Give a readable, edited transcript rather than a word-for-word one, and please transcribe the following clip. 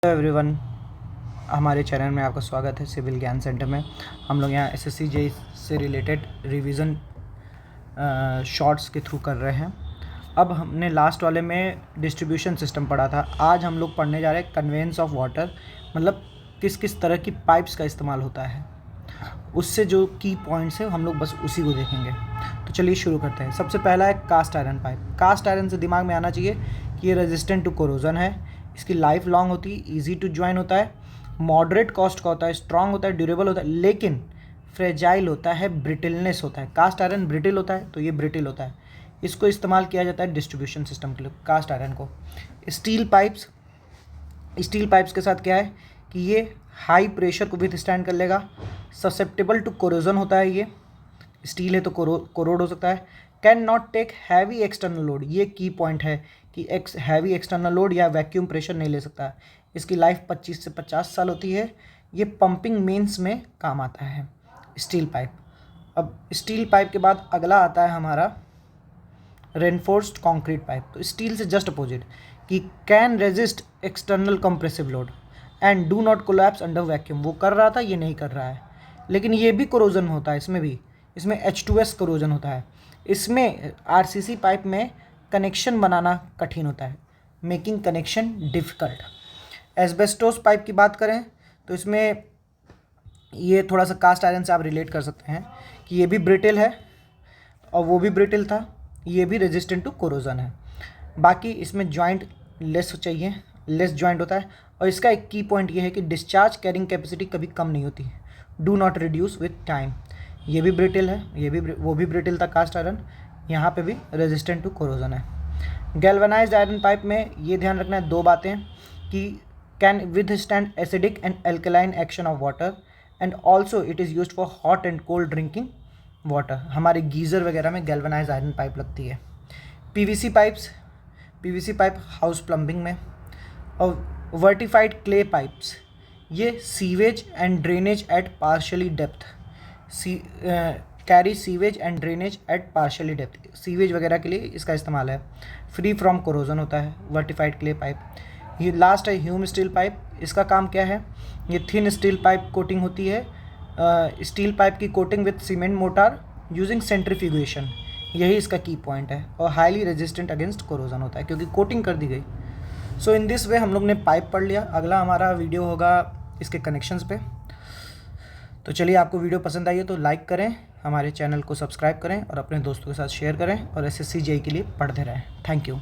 Hello everyone, हमारे channel में आपका स्वागत है। सिविल ज्ञान सेंटर में हम लोग यहाँ एसएससी जेई से रिलेटेड रिवीजन शॉर्ट्स के थ्रू कर रहे हैं। अब हमने लास्ट वाले में डिस्ट्रीब्यूशन सिस्टम पढ़ा था। आज हम लोग पढ़ने जा रहे हैं कन्वेंस ऑफ वाटर, मतलब किस किस तरह की पाइप्स का इस्तेमाल होता है। उससे जो की पॉइंट्स है हम लोग बस उसी को देखेंगे। तो चलिए शुरू करते हैं। सबसे पहला है cast iron pipe. Cast iron से दिमाग में आना चाहिए कि ये रेजिस्टेंट टू कोरोजन है, इसकी लाइफ लॉन्ग होती है, ईजी टू ज्वाइन होता है, मॉडरेट कॉस्ट का होता है, स्ट्रांग होता है, ड्यूरेबल होता है, लेकिन फ्रेजाइल होता है, ब्रिटिलनेस होता है। कास्ट आयरन ब्रिटिल होता है, तो ये ब्रिटिल होता है। इसको इस्तेमाल किया जाता है डिस्ट्रीब्यूशन सिस्टम के लिए, कास्ट आयरन को। स्टील पाइप्स के साथ क्या है कि ये हाई प्रेशर को विथस्टैंड कर लेगा, ससेप्टेबल टू कोरोजन होता है। ये स्टील है तो कोरोड हो सकता है। Cannot take heavy external load, ये की पॉइंट है कि हैवी एक्सटर्नल लोड या वैक्यूम प्रेशर नहीं ले सकता। इसकी लाइफ 25 से 50 साल होती है। ये पंपिंग मेंस में काम आता है, स्टील पाइप। अब स्टील पाइप के बाद अगला आता है हमारा रेनफोर्स्ड कंक्रीट पाइप। तो स्टील से जस्ट अपोजिट कि can resist external compressive load and do not collapse under vacuum. वो कर रहा था, ये नहीं कर रहा है, लेकिन ये भी कोरोजन होता है। इसमें H2S कोरोजन होता है। इसमें आरसीसी पाइप में कनेक्शन बनाना कठिन होता है, making connection difficult. Asbestos pipe की बात करें तो इसमें ये थोड़ा सा कास्ट आयरन से आप रिलेट कर सकते हैं कि ये भी ब्रिटिल है और वो भी ब्रिटिल था, ये भी रेजिस्टेंट टू कोरोजन है। बाकी इसमें जॉइंट लेस चाहिए, लेस जॉइंट होता है। और इसका एक की पॉइंट ये है कि डिस्चार्ज कैरिंग कैपेसिटी कभी कम नहीं होती, do not reduce with time. ये भी ब्रिटिल है, वो भी ब्रिटिल था कास्ट आयरन, यहाँ पे भी रेजिस्टेंट टू कोरोजन है। गैल्वेनाइज्ड आयरन पाइप में ये ध्यान रखना है दो बातें कि can withstand acidic and alkaline action of water and also it is used for hot and cold drinking water. हमारे गीज़र वगैरह में गैल्वेनाइज्ड आयरन पाइप लगती है। पीवीसी पाइप हाउस प्लम्बिंग में। और वर्टिफाइड क्ले पाइप्स, ये sewage and drainage at partially depth, carry sewage and drainage at partially depth. Sewage वगैरह के लिए इसका इस्तेमाल है। फ्री फ्रॉम कोरोजन होता है वर्टिफाइड क्ले पाइप। ये लास्ट है ह्यूम स्टील पाइप। इसका काम क्या है, ये थिन स्टील पाइप कोटिंग होती है, स्टील पाइप की coating with cement motor using centrifugation, यही इसका की पॉइंट है। और हाईली रेजिस्टेंट अगेंस्ट कोरोजन होता है क्योंकि कोटिंग कर दी गई। सो इन दिस वे हम लोग ने पाइप पढ़ लिया। अगला हमारा वीडियो होगा इसके कनेक्शंस पे। तो चलिए, आपको वीडियो पसंद आई है तो लाइक करें, हमारे चैनल को सब्सक्राइब करें और अपने दोस्तों के साथ शेयर करें और एसएससी जेईई के लिए पढ़ते रहें। Thank you.